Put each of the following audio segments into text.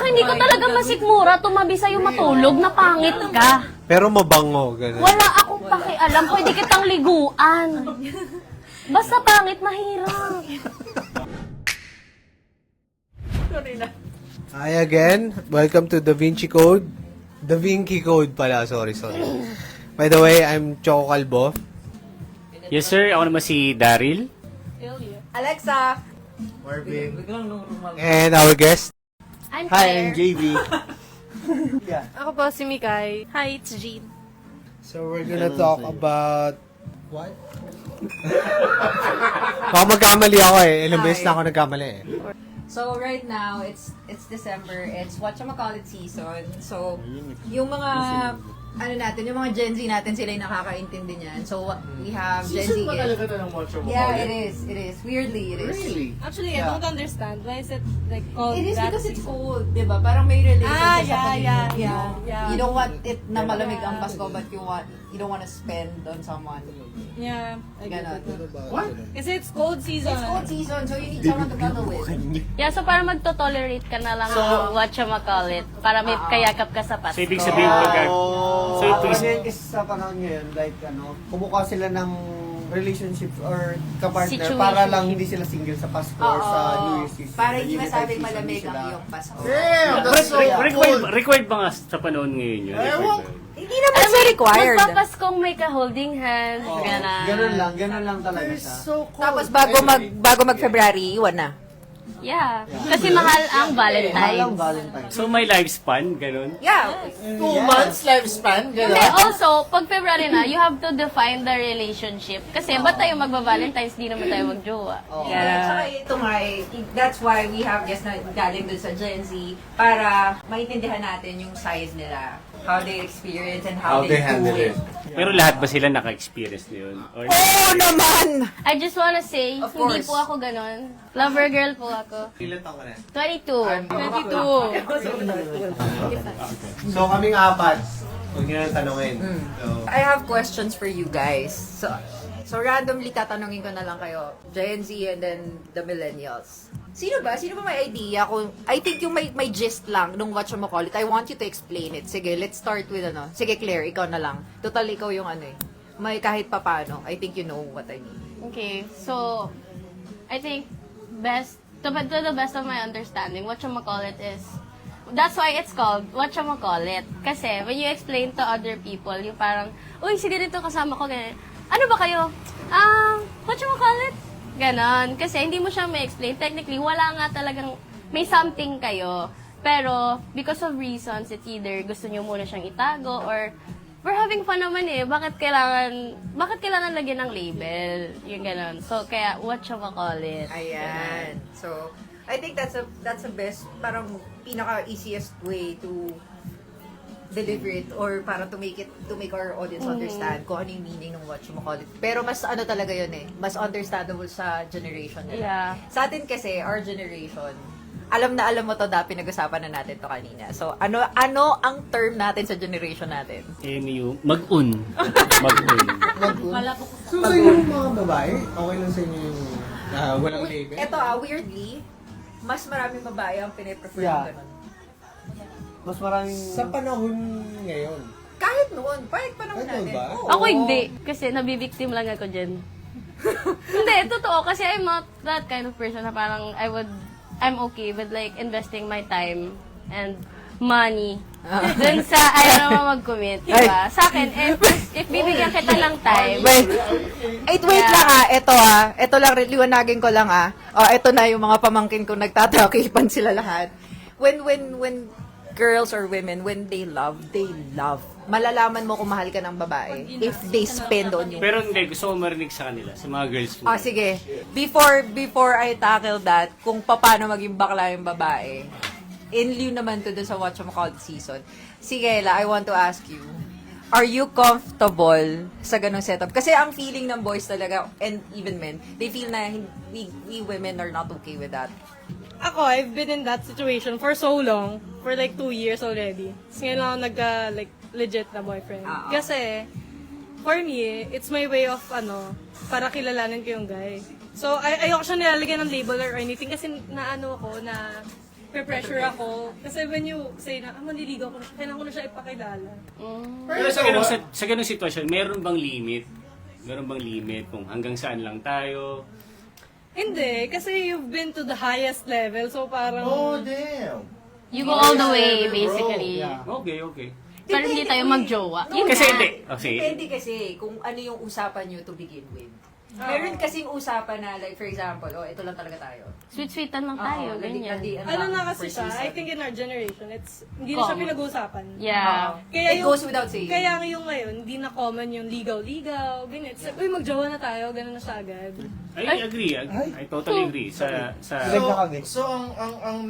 hindi ko talaga masikmura tumabi sa'yo matulog na pangit ka. Pero mabango, gano'n. Wala akong pakialam. Pwede kitang liguan. Basta pangit, mahirap. Hi again. Welcome to Da Vinci Code. Da Vinci Code pala. Sorry. By the way, I'm Choco Calbo. Yes, sir. Ako naman si Daryl. Alexa! Marvin. And our guest. I'm Hi, I'm Claire. JV. Ako po si Mikay. Hi, it's Jean. So we're gonna talk about... What? Baka magkamali ako eh. Ilang beses na ako nagkamali eh. So, right now, it's December. It's whatchamacallit season. So, yung mga, yung mga Gen Z natin, sila yung nakakaintindi niyan. So, we have Gen Z. Season ba talaga ito ng Watch Mo? Yeah, it is. Weirdly, it is. Really? Actually, I don't understand. Why is it like called It is that? because it's cold, di ba? Parang may relation Ah, sa yeah. yeah. You don't want it na malamig ang Pasko, but you don't want to spend on someone. Yeah, I get Ganon. it. What? Kasi it's cold season. It's cold season, so you need someone to cuddle with. Yeah, so para magto-tolerate ka na lang ng whatchamacallit. Para may kayakap ka sa Pasko. So, ibig sabihin pagka... Oh, So, kasi yan kasi sa panahon ngayon, like, kumukuha sila ng relationship or kapartner Situationship. para lang hindi sila single sa Pasko or sa New Year's Eve. Para hindi Unity masabing season, malamig hindi ang sila- iyong Pasko. Damn, that's so cold. Required ba nga sa panahon ngayon yun? Ewan. Hindi naman siya required. Magpapaskong may ka-holding hands. Gana. Ganun lang talaga It's siya. so cold. Tapos bago mag February, iwan na. Yeah. Kasi mahal ang Halang Valentine's. Valentine's. So, may lifespan, ganun? Yeah. 2 months lifespan, Hindi, also, pag February na, you have to define the relationship. Kasi ba't tayo magba-Valentine's, di naman tayo magjowa. Yeah. Tsaka ito nga, that's why we have guests na galing dun sa Gen Z para maintindihan natin yung side nila. How they experience and how they handle do it. Pero lahat ba sila naka-experience na yun? Or... Oo naman! I just wanna say, Of hindi course. po ako ganon. Lover girl po ako. Ilan taon ka na? 22. 22. So kaming apat. Huwag nyo nang tanongin. So, I have questions for you guys. So randomly tatanungin ko na lang kayo. Gen Z and then the millennials. Sino ba may idea kung, I think yung may gist lang nung whatchamacallit, I want you to explain it. Sige, let's start with Sige Claire, ikaw na lang. Total, ikaw yung may kahit papano. I think you know what I mean. Okay, so, I think, to the best of my understanding, whatchamacallit is, that's why it's called whatchamacallit. Kasi, when you explain to other people, yung parang, uy, sige dito kasama ko, ganyan. Ano ba kayo? Whatchamacallit? Ganon. Kasi hindi mo siya ma-explain. Technically, wala nga talagang, may something kayo. Pero, because of reasons, it's either gusto nyo muna siyang itago or we're having fun naman eh. Bakit kailangan lagyan ng label? Yung ganon. So, kaya, whatchamacallit? Ayan. So, I think that's a best, parang pinaka-easiest way to deliver it or para to make our audience understand kung ano yung meaning ng whatchamacallit. Pero mas talaga yun eh. Mas understandable sa generation nila. Yeah. Sa atin kasi, our generation, alam mo to pinag-usapan na natin to kanina. So, ano ang term natin sa generation natin? Yun yung mag-un. Mag-un. so sa inyo yung mga babae, okay lang sa inyo yung walang label? Ito weirdly, mas maraming babae ang piniprefer Yeah. ng ganun. Mas maraming... Sa panahon ngayon. Kahit noon, kahit pa naman Ano natin. ba? Oo. Ako hindi. Kasi nabibiktim lang ako dyan. Hindi, totoo. Kasi I'm not that kind of person na parang I'm okay with like investing my time and money dun sa ayaw naman mag-commit, diba? Sa akin, if bibigyan kita ng time, Wait lang Ito lang, liwanagin ko lang ito na yung mga pamangkin ko nagtatakipan sila lahat. When girls or women, when they love, malalaman mo kung mahal ka ng babae if they spend on you. Pero hindi, gusto ko marinig sa kanila, sa mga girls mo. Sige. Before I tackle that, kung paano maging bakla yung babae, in lieu naman to dun sa whatchamacallit season. Sige, I want to ask you, are you comfortable sa ganong setup? Kasi ang feeling ng boys talaga, and even men, they feel na we women are not okay with that. Ako, I've been in that situation for so long. For like 2 years already. Tapos ngayon lang ako legit na boyfriend. Kasi, for me, it's my way of, para kilalanin ko yung guy. So, ayoko siya nilalagyan ng label or anything kasi ako na nagpe-pressure ako. Kasi when you say na, manliligaw ko na siya, kailangan ko na siya ipakilala. Pero sa ganung sitwasyon, meron bang limit? Meron bang limit kung hanggang saan lang tayo? Hindi, kasi you've been to the highest level, so parang... Oh, damn. You go all the way, basically. Yeah. Okay, okay. Pero hindi tayo magjowa. Yun Kasi nga. hindi. Okay. Depende kasi kung ano yung usapan nyo to begin with. Meron kasing usapan na, like, for example, oh, ito lang talaga tayo. Sweet-sweetan lang tayo, Oo, ganyan. Ano na kasi siya, I think in our generation, hindi na siya Common. pinag-uusapan. Yeah. Kaya It goes without saying. Kaya yung ngayon, hindi na common yung ligaw-ligaw, ganyan. So, uy, magjowa na tayo, gano'n na siya agad. I agree. I totally agree. Sa Direct na kami. So ang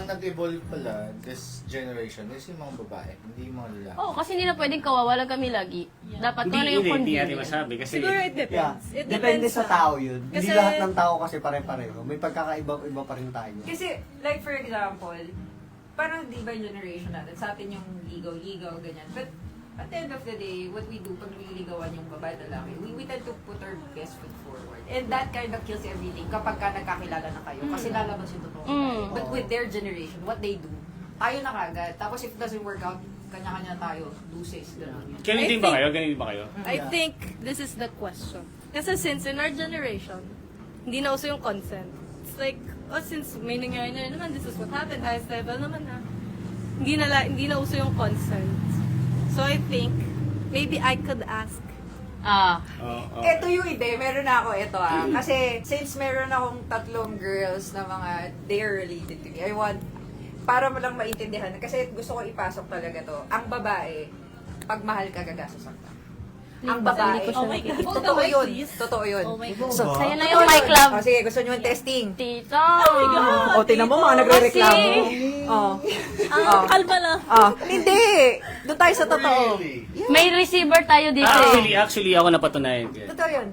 nag-evolve pala this generation is yung mga babae, hindi yung mga lalaki. Oo, kasi hindi na pwedeng kawawalan kami lagi. Dapat kung ano yung hindi natin convenient. masabi kasi Siguro it Yeah. depends. It Depende sa tao yun. Hindi Kasi- lahat ng tao kasi pare-pareho. May pagkakaiba-iba pa rin tayo. Kasi, like, for example, parang di ba yung generation natin, sa atin yung ligaw-ligaw, ganyan. But, at the end of the day, what we do pag nililigawan yung babae at lalaki, we tend to put our best foot forward. And that kind of kills everything kapag ka nagkakilala na kayo. Kasi lalabas yung totoo. But with their generation, what they do, tayo na kagad. Tapos if it doesn't work out, kanya-kanya tayo, loses, gano'n. ganito din ba kayo? Ganito din ba kayo? I think this is the question. Kasi since in our generation, hindi na uso yung consent. It's like, since may nangyari na rin naman, this is what happened, highest level naman na. Hindi na uso yung consent. So I think, maybe I could ask. Ito yung ide, meron na ako ito Kasi since meron akong 3 girls na mga they are related to me, I want, para mo lang maintindihan, kasi gusto ko ipasok talaga to. Ang babae, pag mahal ka, gagastosan ka. Ang babae, Oh my God. totoo yun. Totoo yun. So, Sa'yo na yung mic club. sige, gusto nyo yung testing? Tito! O, tingnan mo, mga nagre-reklamo. Kalma lang. Hindi! Doon tayo sa totoo. May receiver tayo dito eh. Actually, ako napatunayan. Totoo yun.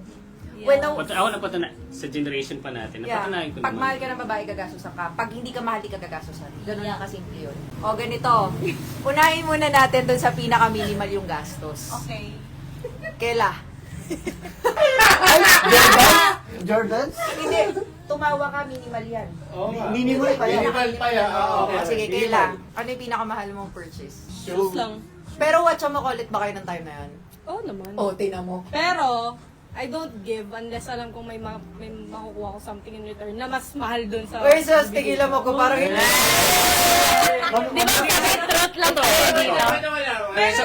When Ako napatunayan. Sa generation pa natin, napatunayan ko Pag naman. mahal ka ng babae, gagastosan ka. Pag hindi ka mahal, di ka gagastosan. Ganun lang kasimple yun. O, ganito. Unahin muna natin dun sa pinaka-minimal yung gastos. Okay. Kela. Jordans? Hindi. Tumawa ka, minimal yan. Minimal pa yan. Minimal pa yan. O, sige, Kela. Ano yung pinakamahal mong purchase? Shoes lang. Pero whatchamacallit ba kayo ng time na yun? Oo naman. O, tingnan mo. Pero, I don't give unless alam kong may makukuha ko something in return na mas mahal dun sa... Versus, tigilan mo ko, parang Di ba sabi, truth lang to, hindi lang. So,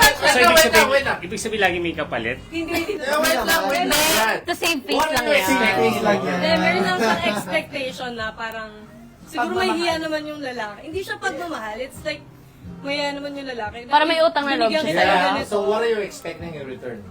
ibig sabihin lagi may kapalit? hindi. Wait lang. To save face lang yan. Face lang yan. Hindi, meron lang siyang expectation na parang... Siguro may hiya naman yung lalaki. Hindi siya pagmamahal. It's like, may hiya naman yung lalaki. Para may utang na loob Binigyan siya kita ng Yeah, ganito. so what are you expecting in return?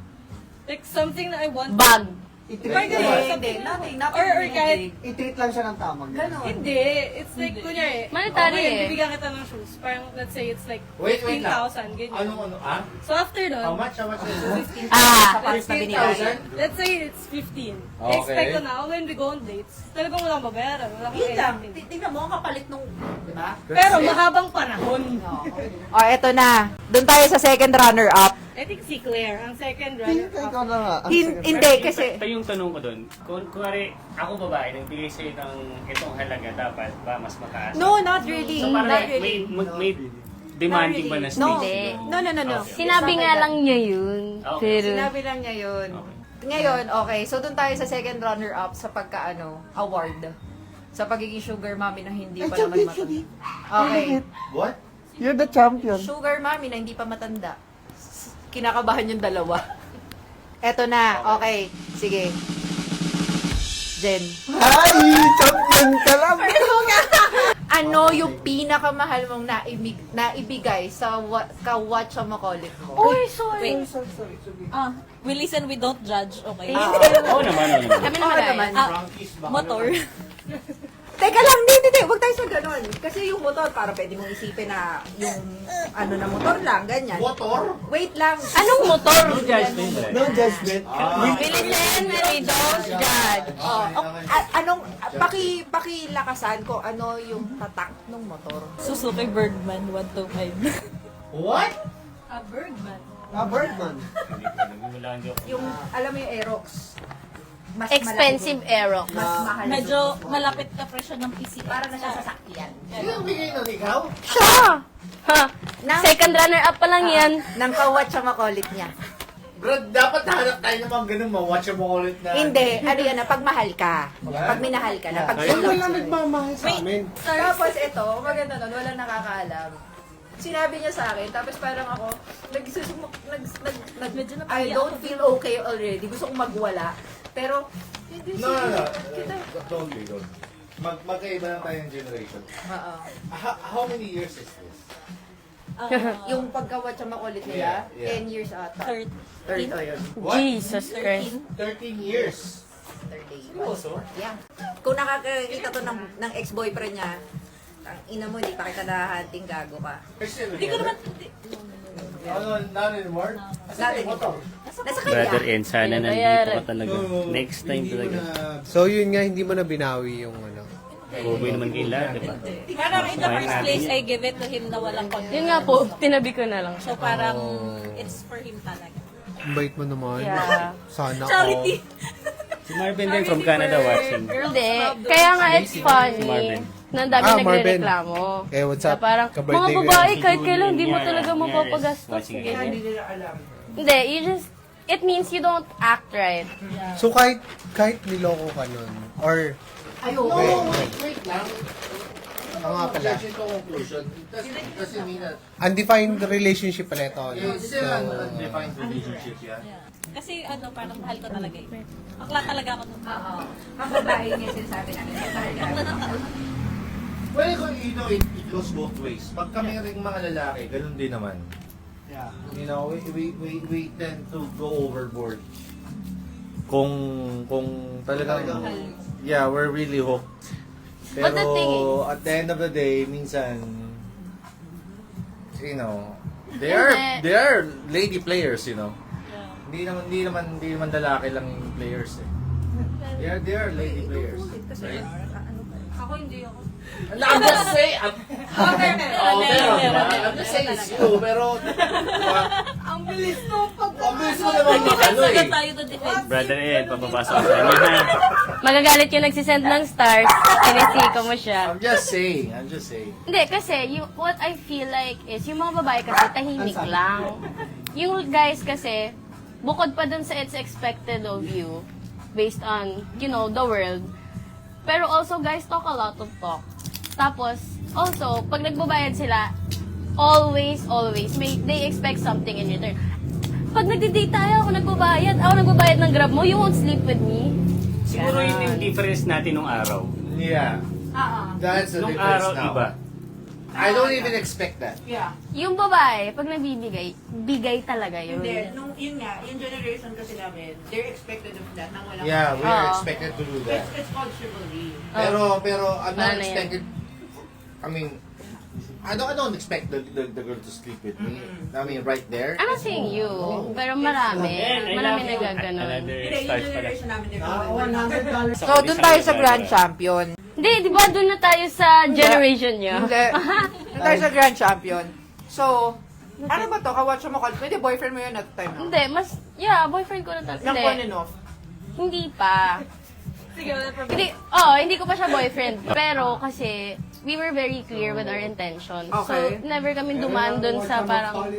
Like something na I want. Bag. Parang ganun, Hindi, something na- nothing Or kahit I-treat lang siya ng tama. Ganon. Hindi. It's like, kunyari, Monetary ngayon, eh. bibigyan kita ng shoes. Parang, let's say, it's like Wait lang. 15,000, ganyan. Ano? So after How nun, much? How much is it? Sapatos na binigay. 15,000? let's say it's 15. Okay. Expect ko na, when we go on dates, talagang walang babayaran. Walang Yun lang. anything. Tingnan mo, ang kapalit nung, di ba? Pero mahabang panahon. O, eto na. Doon tayo sa second runner-up. I think si Claire, ang second Ikaw runner-up. na nga. Ang Hindi, kasi... Yung tanong ko doon, kung ako babae, nagbigay sa'yo ng itong halaga, dapat ba mas mataas? No, not really. So Not parang really. may demanding ba na No. stage? No. Okay. Sinabi nga lang niya yun. Okay. Pero, Sinabi lang niya yun. Ngayon, okay. So, doon tayo sa second runner-up sa award. Sa pagiging sugar mommy na hindi pa naman matanda. Okay. What? You're the champion. Sugar mommy na hindi pa matanda. Kinakabahan yung dalawa. Eto na. Okay. Sige. Jen. Ay! Champion ka lang! Ano yung pinakamahal mong naibigay sa ka-whatchamacallit mo? uy, sorry. We listen, we don't judge, okay? Oo naman. Kami naman ay. naman. Motor. Teka lang, hindi. Huwag tayo sa ganun. Kasi yung motor, para pwede mong isipin na yung na motor lang, ganyan. Motor? Wait lang. Anong motor? No judgment. We listen and we don't judge. Pakilakasan ko ano yung tatak ng motor. Suzuki Birdman 125. What? A Birdman. Ah, Birdman. Wala hindi ako. Yung, alam mo yung Aerox. Mas expensive Aerox. Mas mahal. Medyo malapit ka presyo ng PCX. Para na siya sasakyan. Sino ang bigay nun, ikaw? Siya! Ha? Nang- Second runner-up pa lang yan. Nang kawatchamakolit niya. Bro, dapat hanap tayo ng mga ganun, ma-watch mo ulit na. Hindi, ano yan, pag mahal ka. Pag minahal ka na. Pag Ay, wala nagmamahal sa amin. Tapos ito, maganda nun, walang nakakaalam. Sinabi niya sa akin, tapos parang ako, Medyo I napahiya don't ako. feel okay already. Gusto kong magwala. Pero, hindi No, no, no. Kita. Don't be, don't. Magkaiba lang tayong generation. Oo. How many years is this? Yung pagkawatchamakolit nila, Yeah, yeah. 10 years ata. Third. Third o yun. What? Jesus Christ. 13 years. 30. Seryoso? Yeah. Kung nakakita to ng ex-boyfriend niya, ang ina mo, hindi pa kita nahahanting, gago ka. Hindi ko naman, No, not anymore. Not anymore. Nasa kanya. Brother N, sana nandito ka talaga. Next time talaga. So yun nga, hindi mo na binawi yung ano. Bubuhay naman kayo lahat, di ba? parang in the first place, I give it to him na walang pag. Yun nga po, tinabi ko na lang. So parang, it's for him talaga. Ang bait mo naman. Yeah. Sana Charity! Si Marvin din from Canada watching. Hindi. Kaya nga it's funny Marvin. na ang dami Ah, Marvin. nagre-reklamo. Eh, what's Na up? parang, Ka-birthday mga ko babae, yan. kahit kailan, hindi mo Yes, talaga yes, mapapagastos. watching it. Ganyan. Hindi, you just, it means you don't act right. So kahit niloko ka nun, or No, wait lang. nga pala. Objection to conclusion. Kasi Mina, undefined relationship pala ito. it's still an undefined relationship, yeah? Kasi ano, parang mahal ko talaga eh. Akla talaga ako nung Oo. Ang babae niya sinasabi namin. Well, it goes both ways. Pag kami ring mga lalaki, ganun din naman. Yeah. You know, we tend to go overboard. Kung talagang, yeah, we're really hooked. Pero But the thing is- at the end of the day, minsan, you know, they Hindi. are lady players, you know. Hindi naman lalaki lang yung players eh. They are lady players. Right? Ako hindi ako. I'm just saying, meron. I'm just saying it's you, pero Ang bilis ko pag ang bilis mo naman ano Defense eh. agad tayo to defense. Brother N, papapasok ko sa inyo ha. Magagalit yung nagsisend ng stars, sinisiko mo siya. I'm just saying. Hindi, kasi what I feel like is, yung mga babae kasi tahimik lang. Yung guys kasi, bukod pa dun sa it's expected of you, based on, you know, the world. Pero also, guys talk a lot of talk. Tapos, also, pag nagbabayad sila, always, they expect something in return. Pag nagdi-date tayo, ako nagbabayad ng Grab mo, you won't sleep with me. Siguro yun yung difference natin nung araw. Yeah. That's the Nung difference araw, now. iba. I don't even expect that. Yeah. Yung babae, pag nagbibigay, bigay talaga yun. Hindi, yun nga, yung generation kasi namin, they're expected of that nang walang Yeah, we are Oo. expected to do that. It's called chivalry. Pero I'm Wala not na yan. expected. I mean, I don't expect the girl to sleep with me. I mean, right there. I'm not saying you, pero marami nagaganon. Another Hindi, yung stars pala. generation namin, they're $100. So, dun tayo sa Grand Champion. Hindi, di ba doon na tayo sa generation niyo? Hindi. Dun tayo sa Grand Champion. So, ano ba to? Kawatch mo call? Pwede boyfriend mo yun at the time, no? Hindi, boyfriend ko na talaga. Yung on and off. Hindi pa. Sige, wala problem. Hindi ko pa siya boyfriend. Pero kasi, we were very clear with our intentions. Okay. So, never kami dumaan doon sa parang,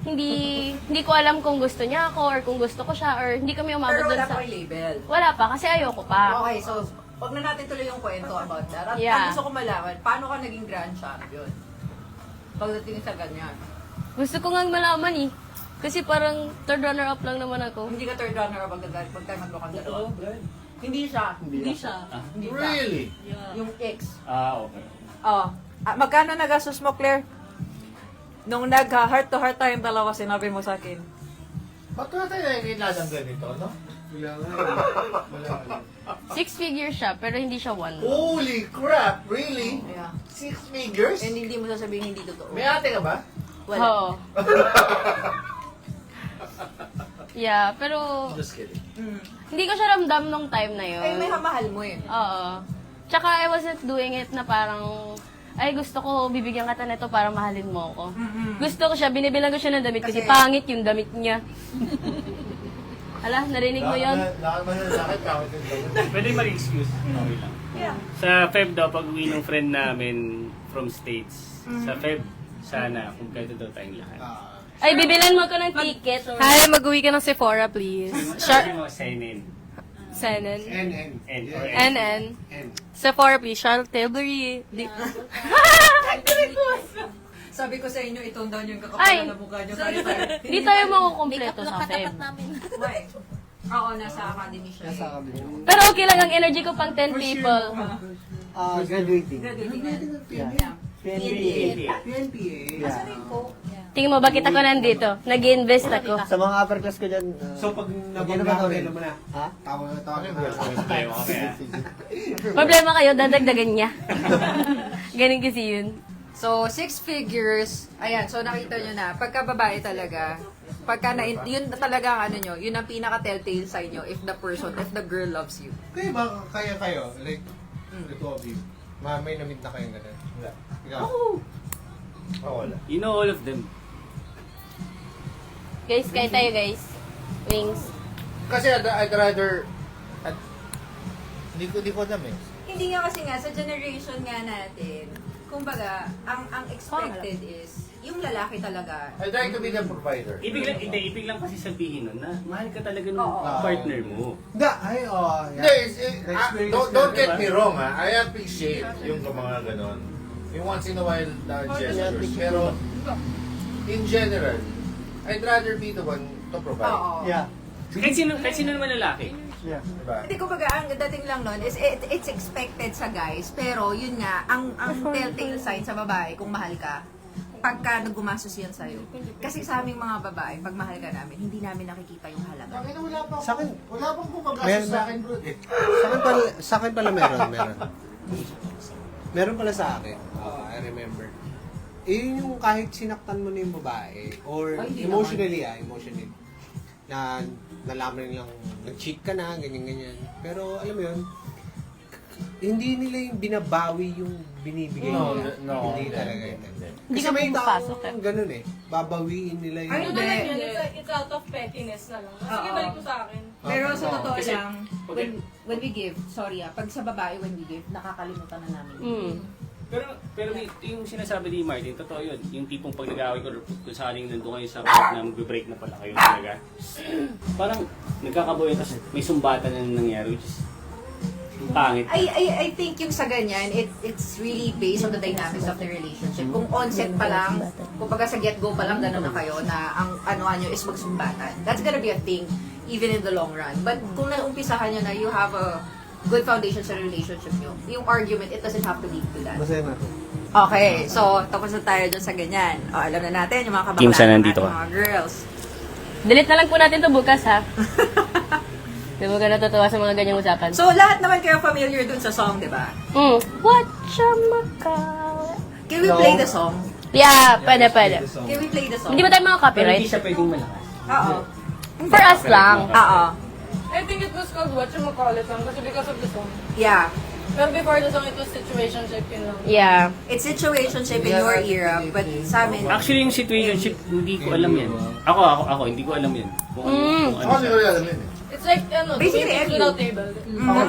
hindi ko alam kung gusto niya ako or kung gusto ko siya or hindi kami umabot Pero doon wala sa... pa kay label. Wala pa, kasi ayoko pa. Okay, so, wag na natin tuloy yung kwento about that. At Yeah. ang gusto ko malaman, paano ka naging Grand Champion? Pagdating sa ganyan. Gusto ko nga malaman eh. Kasi parang third runner-up lang naman ako. Hindi ka third runner pag tayo maglokang dalawa. Hindi siya. Hindi siya. Hindi siya. Really? Yung ex. Okay. Oh. Magkano nagastos mo, Claire? Nung nag-heart to heart tayong dalawa, sinabi mo sa akin. Ba't na tayo nakikinig ng ganito, no? Six figures siya, pero hindi siya one. Holy crap! Really? Yeah. 6 figures? And hindi mo sasabihin hindi totoo. May ate ka ba? Wala. Oo. Yeah, pero Just kidding. hindi ko siya ramdam nung time na yun. Ay, may hamahal mo eh. Oo. Tsaka I wasn't doing it na parang, ay gusto ko, bibigyan ka nito para mahalin mo ako. Gusto ko siya, binibilang ko siya ng damit kasi Kasi- pangit yung damit niya. Ala, narinig mo yun? Pwede mag-excuse. Okay lang. Sa Feb daw, pag uwi ng friend namin from States, sa Feb, sana, kumpleto daw tayong lahat. Ay, bibilan mo ko ng ticket. Hi, mag-uwi ka ng Sephora, please. Sabi mo, Senin. Senen. N or NN. Sephora, please. Charlotte Tilbury. Sabi ko sa inyo, itong down yung Ay! kakapalan na mukha nyo. Hindi tayo makukumpleto sa Feb. Why? Oo, nasa academy siya. Nasa kami. Pero okay lang ang energy ko pang 10 people. Graduating. Yeah. PNPA. Asan yung Coke? Tingin mo, bakit ako nandito? Nag-invest ako. Sa mga upper class ko dyan. So, pag Magkano ba nabangga rin? mo na, Ha? tawag mo. Problema kami, ha? Problema kayo, dadagdagan niya. Ganun kasi yun. So, 6 figures. Ayan, so nakita nyo na. Pagka babae talaga, pagka na, yun talaga ang ano nyo, yun ang pinaka-telltale sign nyo if the girl loves you. Kaya ba, kaya kayo, like, the two of you, may namit na kayong gano'n? Wala. Ikaw? Wala. You know all of them. Guys, kain tayo guys. Wings. Kasi I'd rather... Hindi ko alam eh. Hindi nga kasi nga, sa generation nga natin, kumbaga, ang expected is, yung lalaki talaga, I'd like to be the provider. Ibig lang kasi sabihin nun na mahal ka talaga ng Oo. partner mo. Hindi, Hindi, don't get me wrong ha. I appreciate yung mga ganon. Yung once in a while gestures. Pero, in general, I'd rather be the one to provide. oo. Yeah. Kahit sino naman lalaki. Yeah. Diba? Hindi, kumbaga, ang dating lang nun is it's expected sa guys, pero yun nga, ang telltale sign sa babae kung mahal ka, pagka naggumastos yan sa'yo. Kasi sa aming mga babae, pag mahal ka namin, hindi namin nakikita yung halaga. Sa akin, Wala pang meron pumagastos sa akin, bro. sa akin pala meron. Meron pala sa akin. I remember. Yun yung kahit sinaktan mo na yung babae, or Ay, hindi emotionally, na nalaman nilang nag-cheat ka na, ganyan-ganyan. Pero alam mo yun, hindi nila yung binabawi yung binibigay No, nila. no. Hindi talaga yun. Hindi Kasi ka may pumapasok, taong ganun eh. Babawiin nila yung... Ano na lang yun? It's out of pettiness na lang. Sige, balik ko sa akin. Pero sa totoo Kasi, lang, okay. when we give, sorry pag sa babae when we give, nakakalimutan na namin. Mm. Pero yung sinasabi ni Martin, totoo yun. Yung tipong pag nag-aaway ko, kung sakaling nandun kayo sa part na mag-break na pala kayo talaga. Parang nagkakabuhay, tapos may sumbatan na nangyari, which is pangit. I think yung sa ganyan, it's really based on the dynamics of the relationship. Kung onset pa lang, kumbaga sa get-go pa lang, gano'n na kayo, na ang ano nyo is magsumbatan. That's gonna be a thing, even in the long run. But kung naumpisahan nyo na you have a good foundation sa relationship nyo, yung argument, it doesn't have to lead to that. Masaya na. Okay, so tapos na tayo dyan sa ganyan. O, alam na natin, yung mga kabaklaan Kim, saan ng nandito ating ka? mga girls. Delete na lang po natin to bukas ha. Di ba ka natutuwa sa mga ganyang usapan? So, lahat naman kayo familiar dun sa song, di ba? Whatchamacallit. Can we play the song? Yeah, pwede. Can we play the song? Hindi ba tayo mga Pero copyright? hindi siya pwedeng malakas. Oo. For us lang. Oo. I think it was called Whatchamacallit lang kasi because of the song. Yeah. Pero before the song, it was situationship, yun lang. Yeah. It's situationship in your era, but sa amin, Actually, yung situationship, hindi ko alam yan. Ako, hindi ko alam yan. Kung ano Ako siguro alam yun eh. It's like, Basically, twins MU. without table.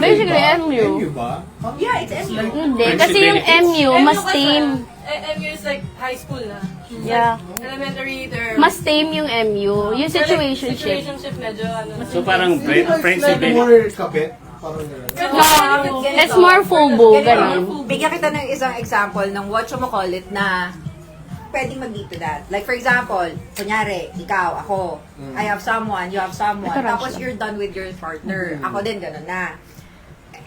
Basically, MU. ba? yeah, it's MU. Hindi, kasi yung MU, mas tame. MU is like high school na. Yeah. Elementary, they're... Mas tame yung MU. Yung situationship. Situationship medyo, ano. So parang friends with benefits. More kabit? Parang gano'n. It's more fubo, ganun. Bigyan kita ng isang example ng whatchamacallit na pwedeng mag-lead to that. Like for example, kunyari, ikaw, ako, I have someone, you have someone, Ito, tapos Rasha. you're done with your partner. Ako din, ganun na.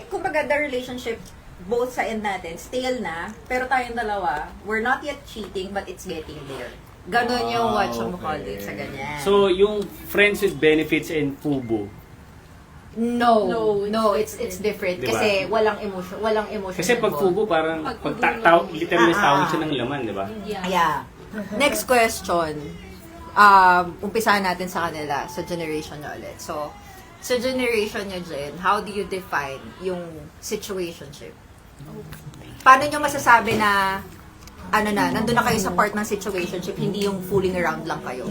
Kumbaga, the relationship, both sa end natin, stale na, pero tayong dalawa, we're not yet cheating, but it's getting there. Ganun yung whatchamacallit sa ganyan. So, yung friends with benefits and FUBO. No, it's different Diba? kasi walang emotion. Kasi pag involved. FUBO, parang literally tawag siya ng laman, di ba? Yeah. Next question. Umpisahan natin sa kanila, sa generation nyo ulit. So, sa generation nyo, Jen, how do you define yung situationship? Paano nyo masasabi na, nandun na kayo sa part ng situationship, hindi yung fooling around lang kayo?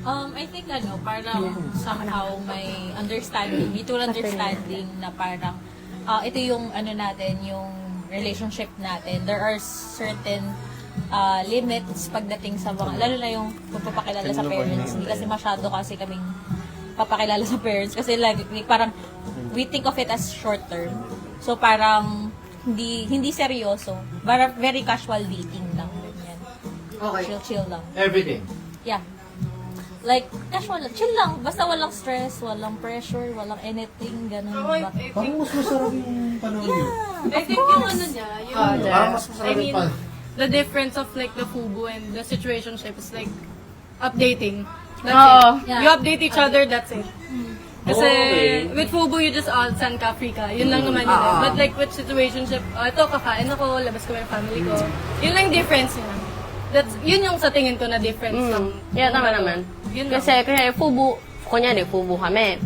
I think parang somehow may understanding, mutual understanding na parang ito yung natin, yung relationship natin. There are certain limits pagdating sa mga, lalo na yung pagpapakilala sa parents. Hindi kasi masyado kasi kaming papakilala sa parents kasi like parang we think of it as short term. So parang hindi seryoso. Parang very casual dating lang. Ganyan. Okay. Chill lang. Everything. Yeah. Like, casual lang. Chill lang. Basta walang stress, walang pressure, walang anything, ganun. Okay, ba? Parang mas masarap yung panahon yun. I think yung niya, yung, Parang mas masarap I mean, pa. the difference of like the FUBU and the situationship is like updating. That's Oo. it. You update each other, that's it. Kasi Okay. with FUBU, you just send ka, free ka. Yun lang naman yun. But like with situationship, ito kakain ako, labas ko yung family ko. Yun lang yung difference niya. Yun yung sa tingin ko na difference. Yeah, tama naman. Yun lang. Kasi FUBU, kunyari, FUBU kami.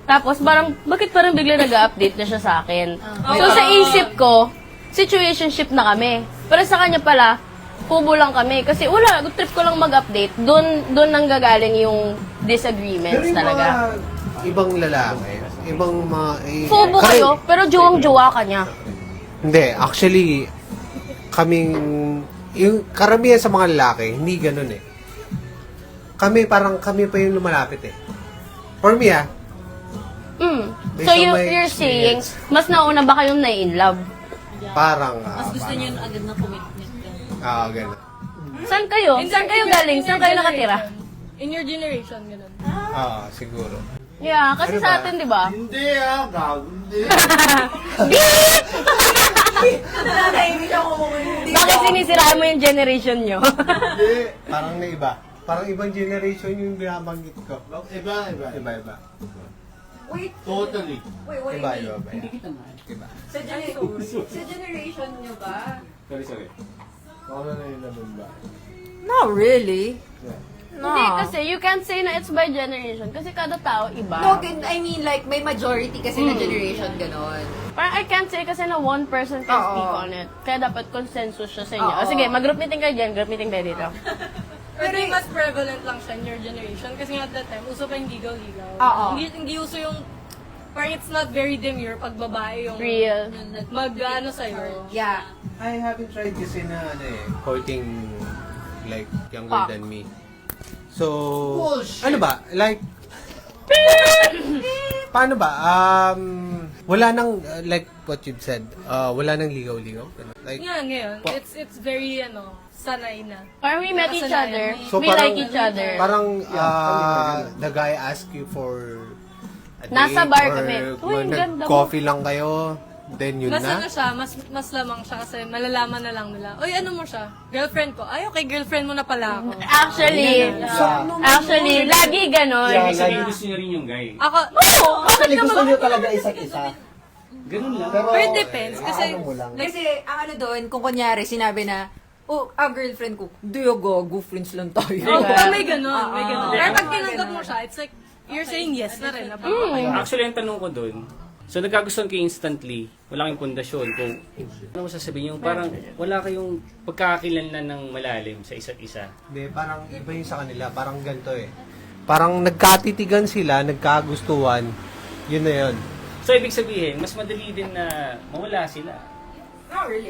Tapos parang, bakit parang bigla nag-update na siya sa akin? So sa isip ko, situationship na kami. Pero sa kanya pala, FUBU lang kami. Kasi wala, trip ko lang mag-update. Doon nanggagaling yung disagreements Pero yung talaga. mga ibang lalaki, ibang mga... FUBU kayo, pero jowang-jowa ka niya. Hindi, actually, kaming... Yung karamihan sa mga lalaki, hindi ganun eh. Kami pa yung lumalapit eh. For me Based So on my you're saying, experience. mas nauna ba kayong na-in love? Parang... Mas gusto niyo yung agad na commitment. ganun. Saan kayo? Saan kayo galing? Saan kayo nakatira? In your generation, ganun. Siguro. Yeah, kasi Ano sa ba? atin, di ba? Hindi gago. Hindi. Bakit sinisiraan mo yung generation nyo? Hindi. Parang na iba. Parang ibang generation yung binabanggit ko. Iba. Iba. Wait, Totally. wait. Iba. Iba. Sa generation nyo ba? Sorry. Ano na yun naman ba? Not really. Hindi, kasi you can't say na it's by generation. Kasi kada tao, iba. No, I mean like may majority kasi na generation ganon. Parang I can't say kasi na one person can Oo. speak on it. Kaya dapat consensus siya sa inyo. Oo. Sige, mag-group meeting kayo dyan, group meeting tayo dito. I think mas prevalent lang siya in your generation kasi nga at that time, uso pa yung ligaw-ligaw. Oo. Hindi uso yung, parang it's not very demure pag babae yung Real. mag-ano sa'yo. Yeah. I haven't tried kasi na courting like younger than me. So, Bullshit. ano ba? Like, paano ba? Wala nang, like what you've said, wala nang ligaw-ligaw. Like, Nga, ngayon, it's very, sanay na. Parang we met each other, so we like each other. Parang, the guy ask you for a date, Nasa bar or kami. Uy, ang ganda mo. coffee lang kayo, then yun Mas na. siya, mas lamang siya kasi malalaman na lang nila. Uy, ano mo siya? Girlfriend ko. Ay, okay, girlfriend mo na pala ako. Actually, lagi ganon. Ibig sabihin gusto niyo rin yung guy. Ako, Actually, gusto nyo talaga isa't isa. Ganun lang. Pero, but it depends. Kasi, ano mo lang. Kasi ang ano doon, kung kunyari sinabi na, girlfriend ko, di go, friends lang tayo. may ganon, may ganon. Pero pag tinanggap mo siya, it's like, you're saying yes na rin. Actually, ang tanong ko doon, so nagkagustuhan kayo instantly, wala kayong pundasyon. Kung ano mo sasabihin, yung parang wala kayong pagkakakilanlan ng malalim sa isa't isa. Hindi, parang iba yung sa kanila. Parang ganito eh. Parang nagkatitigan sila, nagkagustuhan. Yun na yun. So, ibig sabihin, mas madali din na mawala sila. Not really.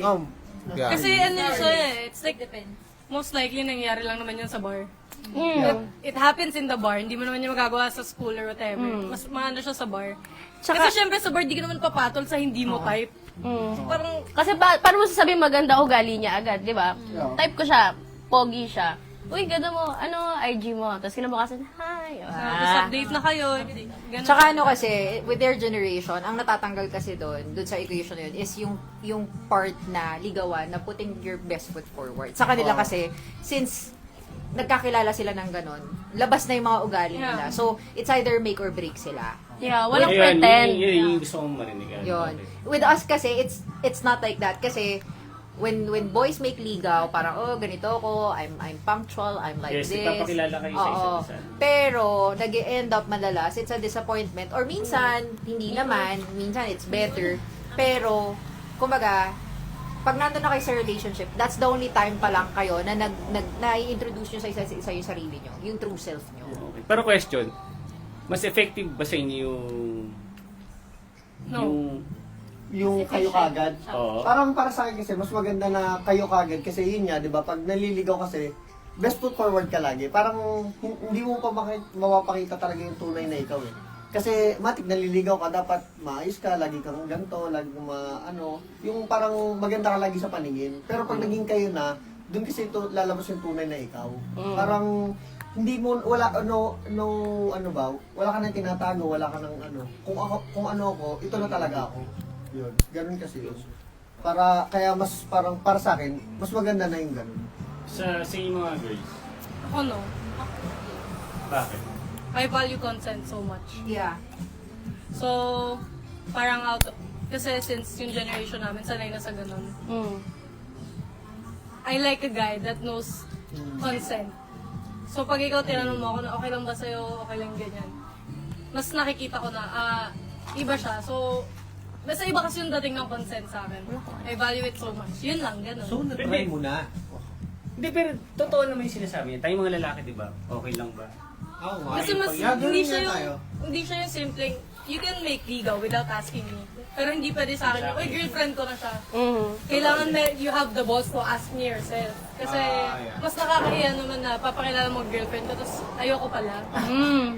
Yeah. Kasi ano siya eh, it's like, most likely nangyari lang naman yun sa bar. It happens in the bar, hindi mo naman yung magagawa sa school or whatever. Mas maano siya sa bar. Kasi syempre sa bar, di ka naman papatol sa hindi mo type. Parang, Kasi paano mo sasabihin maganda ugali niya agad, di ba? Type ko siya, pogi siya. Uy, ganda mo, IG mo? Tapos kinabukasan, hi. tapos update na kayo. Ganun. Tsaka ano kasi, with their generation, ang natatanggal kasi doon sa equation na yun, is yung part na ligawan, na putting your best foot forward. Sa kanila kasi, since nagkakilala sila ng ganon, labas na yung mga ugali nila. So, it's either make or break sila. Yeah, walang Ayun, pretend. Yun yung gusto kong marinig. Yun. With us kasi, it's not like that. Kasi, when boys make ligaw, parang, ganito ako, I'm punctual, I'm like Yes, this. ipapakilala kayo sa isa't isa. Pero, nag-end up madalas, it's a disappointment. Or minsan, hindi naman. Minsan, it's better. Pero, kumbaga, pag nandun na kayo sa relationship, that's the only time pa lang kayo na na-introduce nyo sa isa yung sarili nyo, yung true self nyo. Okay. Pero question, mas effective ba sa inyo Yung kayo kagad. Oo. Parang para sa akin kasi, mas maganda na kayo kagad. Kasi yun nga, di ba, pag naliligaw kasi, best foot forward ka lagi. Parang hindi mo pa mapapakita talaga yung tunay na ikaw eh. Kasi matik naliligaw ka, dapat maayos ka, lagi kang ganito, lagi kang yung parang maganda ka lagi sa paningin. Pero pag naging kayo na, dun kasi lalabas yung tunay na ikaw. Parang hindi mo wala wala ka nang tinatago, wala ka nang kung ano ako, ito na talaga ako. Yun, ganun kasi yun. Kaya mas parang para sa akin, mas maganda na yung ganun. sa inyong mga girls? Ako no. Bakit? I value consent so much. Yeah. So, parang kasi since yung generation namin, sanay na sa ganun. I like a guy that knows consent. So, pag ikaw tinanong mo ako na okay lang ba sa'yo, okay lang ganyan, mas nakikita ko na, iba siya. So, basta iba kasi yung dating ng consent sa akin. I value it so much. Yun lang, ganun. So, na-try mo na. Hindi, pero totoo naman yung sinasabi niya. Tayong mga lalaki, di ba? Okay lang ba? Kasi mas, hindi siya yung simpleng, you can make ligaw without asking me. Pero hindi pwede sa akin, oy, girlfriend ko na siya. Kailangan you have the balls to ask me yourself. Kasi mas nakakahiya naman na papakilala mo girlfriend ko, tapos ayoko pala.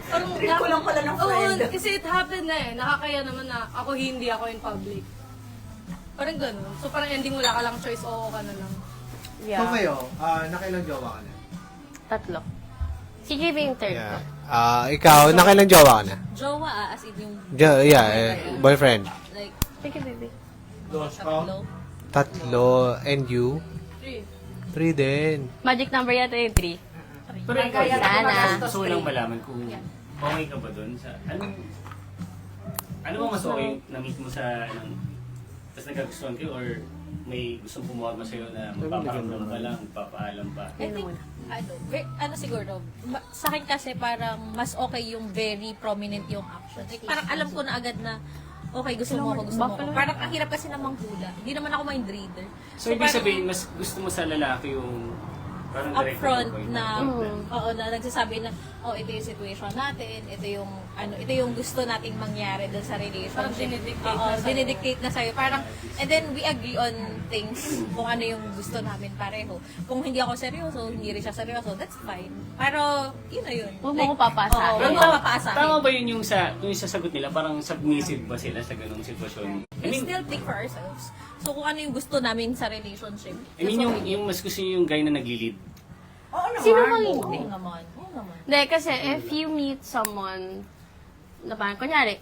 Parang Trip ko lang pala ng friend. Oo, kasi it happened na eh. Nakakaya naman na ako hindi ako in public. Parang ganun. So parang ending wala ka lang choice, oo ka na lang. Yeah. So kayo, nakailang jowa ka na? 3. Si JB yung third. Yeah. Ikaw, nakailang jowa ka na? Jowa, as in yung Boyfriend. like, Thank you, baby. tatlo. 3. And you? 3 din. Magic number yata yung 3. Pero ikaw, Sana. gusto ko lang malaman kung okay ka ba dun sa, ano ba mas okay na-meet mo sa, tapos nagkagustuhan kayo or may gustong pumorma sa'yo na magpaparamdam ka lang, magpapaalam pa? I think, siguro, sa akin kasi parang mas okay yung very prominent yung action. Like, parang alam ko na agad na, okay, gusto mo ako. Parang ang hirap kasi namang hula. Hindi naman ako mind reader. So, ibig sabihin, mas gusto mo sa lalaki yung parang direct upfront to the point na, na nagsasabi na, ito yung situation natin, ito yung gusto nating mangyari dun sa relationship. Dinidictate na sa'yo. Parang, and then we agree on things kung ano yung gusto namin pareho. Kung hindi ako seryoso, hindi rin siya seryoso, that's fine. Pero, yun na yun. Huwag mo ko papasa. Huwag mo papasa. Tama ba yun yung sasagot nila? Parang submissive ba sila sa ganung sitwasyon? We still think for ourselves. So, kung ano yung gusto namin sa relationship. I mean, yung mas gusto niyo yung guy na nagli-lead. Oo naman. Sino bang hindi? Oo naman. Hindi, kasi if you meet someone, na parang, kunyari,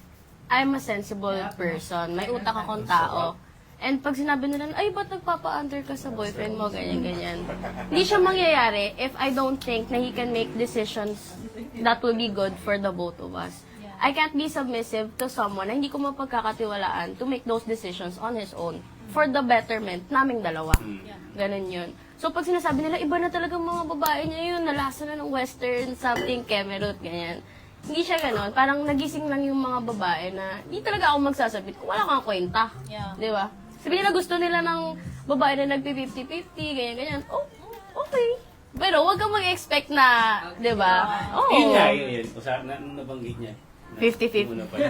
I'm a sensible person, may utak akong tao, and pag sinabi nila, ay, ba't nagpapa-under ka sa boyfriend mo, ganyan-ganyan. Hindi siya mangyayari if I don't think na he can make decisions that will be good for the both of us. I can't be submissive to someone na hindi ko mapagkakatiwalaan to make those decisions on his own for the betterment naming dalawa. Ganun yun. So, pag sinasabi nila, iba na talaga mga babae niya yun, nalasa na ng western, something, kemerut, ganyan. Hindi siya ganon. Parang nagising lang yung mga babae na hindi talaga ako magsasabit kung wala kang kwenta. Yeah. Di ba? Sabi nila gusto nila ng babae na nagpi-50-50, ganyan-ganyan. Oh, okay. Pero huwag kang mag-expect na, di ba? Oo. Yun nga, yun. Nabanggit niya. 50-50. Muna pala.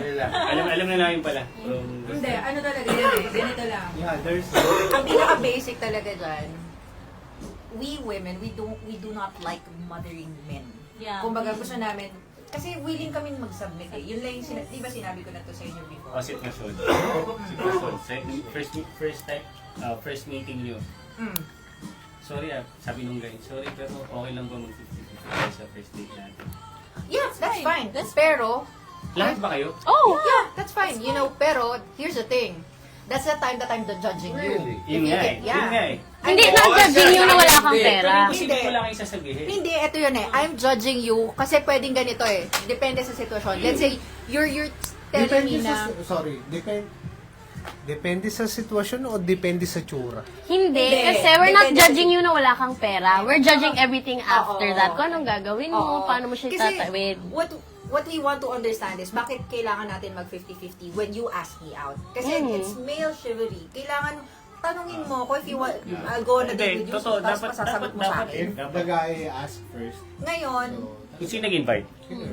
Alam na namin pala. Hindi, ano talaga yun eh. Ganito lang. Yeah, there's... Ang pinaka-basic talaga dyan, we women, we do not like mothering men. Yeah. Kumbaga gusto namin, kasi willing kami mag-submit eh. Yun lang yung, di ba sinabi ko na to sa inyo before? Sitwasyon. First meeting nyo. Sorry sabi nung guy, sorry pero okay lang ba mag-50-50 sa first date natin? Yeah, that's fine. Pero, Lahat ba kayo? Oh! yeah, that's fine. You know, pero, here's the thing. That's the time that I'm judging you. Yun nga eh. Yun nga eh. Hindi na-judging yun na wala kang pera. Kasi hindi wala kayong sasabihin. Hindi, ito yun eh. I'm judging you kasi pwedeng ganito eh. Depende sa sitwasyon. Let's say, you're telling me na... Depende sa sitwasyon o depende sa tsura? Hindi, kasi we're not judging you na wala kang pera. We're judging everything after that. Kung anong gagawin mo, paano mo siya Kasi tatawid. what we want to understand is bakit kailangan natin mag 50-50 when you ask me out. Kasi it's male chivalry. Kailangan tanungin mo ko if you want, I'll go on a date with you, Totoo, tapos dapat, masasagot mo sa akin. If the guy asks first, Ngayon, Kung sino nag-invite.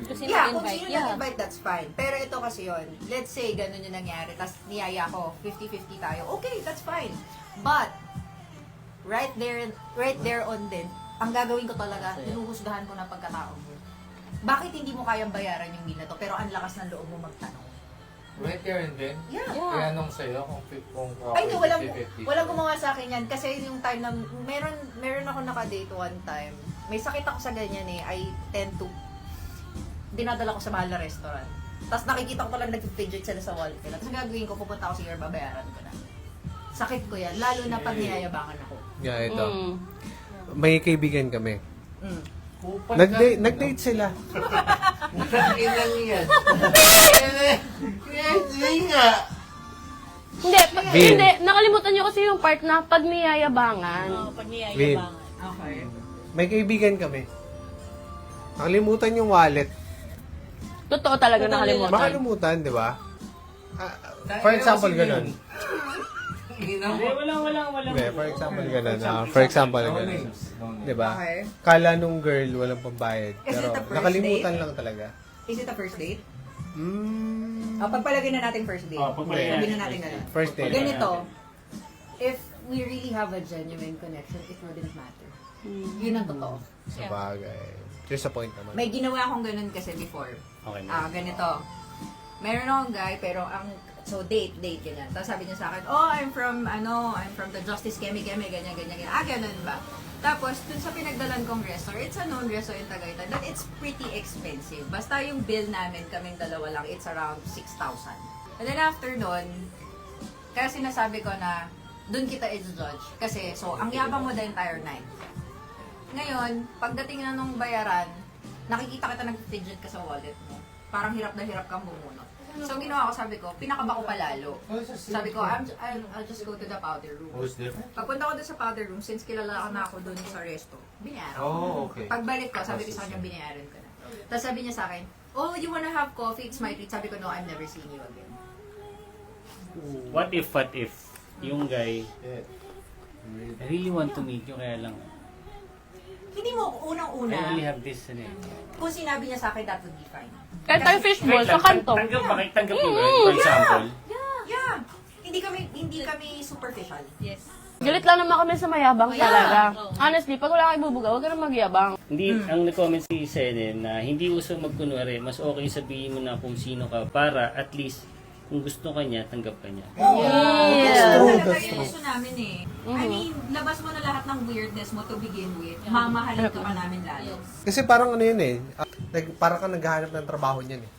Kasi yeah, kung nag-invite, sino nag-invite, that's fine. Pero ito kasi yun, let's say, ganun yung nangyari, tapos niyaya ko, 50-50 tayo, okay, that's fine. But, right there on din, ang gagawin ko talaga, hinuhusgahan ko na pagkatao mo. Bakit hindi mo kayang bayaran yung meal na to, pero ang lakas ng loob mo magtanong? Right there and then, Yeah. kaya nung sa'yo, kung Ay, no, walang 50-50. gumawa sa akin yan. Kasi yung time na, meron ako nakadate one time. May sakit ako sa ganyan eh. I tend to, dinadala ko sa mahal na restaurant. Tapos nakikita ko talaga nag-fidget sila sa wall. Tapos ang gagawin ko, pupunta ako sa your babayaran ko na. Sakit ko yan. Lalo na pag niyayabangan ako. yeah, ito. Mm. May kaibigan kami. Mm. Nag-date sila. Ilan yan? Hindi nga. Vin. Hindi, nakalimutan nyo kasi yung part na pag niyayabangan. pag Vin. niyayabangan. Okay. May kaibigan kami. Nakalimutan yung wallet. Totoo talaga nakalimutan. Makalimutan, di ba? For example, ganun. Hindi, walang. Hindi, for example, ganun. For example, No ganun. names. No names. Di ba? Okay. Kala nung girl walang pambayad. Is Pero it the first nakalimutan date? lang talaga. Is it a first date? Pagpalagay Pagpalagay na natin first date. pagpalagay Sabihin na natin ganun. First date. Ganito, if we really have a genuine connection, it wouldn't matter. Yun ang totoo. Sa bagay. There's a point naman. May ginawa akong ganun kasi before. Okay na. Ganito. Meron akong guy, pero so date, ganyan. Tapos sabi niya sa akin, oh, I'm from the Justice Kemi, ganyan. Ganun ba? Tapos, dun sa pinagdalan kong resto, it's a known resto in Tagaytay, but it's pretty expensive. Basta yung bill namin, kaming dalawa lang, it's around 6,000. And then after nun, kaya sinasabi ko na, dun kita i-judge. Kasi, so, ang yabang mo the entire night. Ngayon, pagdating na nung bayaran, nakikita kita nag-fidget ka sa wallet mo. Parang hirap na hirap kang bumunot. So, ginawa ko, sabi ko, pinakaba ko palalo. Sabi ko, I'll just go to the powder room. Who's different? Pagpunta ko doon sa powder room, since kilala na ako doon sa resto, binayaran ko. Oh, okay. Pagbalik ko, sabi ko sa kanya, binayaran ko na. Tapos sabi niya sa akin, oh, you wanna have coffee? It's my treat. Sabi ko, no, I'm never seeing you again. What if yung guy, I really want to meet you, kaya lang, Hindi mo, I unang-una, only have this, kung sinabi niya sa akin, that would be fine. Kahit tayo fishball sa kanto. Tanggap mo ba? For example. Yeah. Hindi kami superficial. Yes. Galit lang naman kami sa mayabang Yeah. talaga. Honestly, pag wala kang ibubuga, huwag ka na magyabang. Hindi, ang nag-comment si Senen na hindi uso magkunwari, mas okay sabihin mo na kung sino ka para at least kung gusto ka niya, tanggap ka niya. Yeah. Talaga yung gusto namin eh. I mean, labas mo na lahat ng weirdness mo to begin with. Mamahalin ka pa namin lalo. Kasi parang ano yun eh. Parang ka naghahanap ng trabaho niyan eh.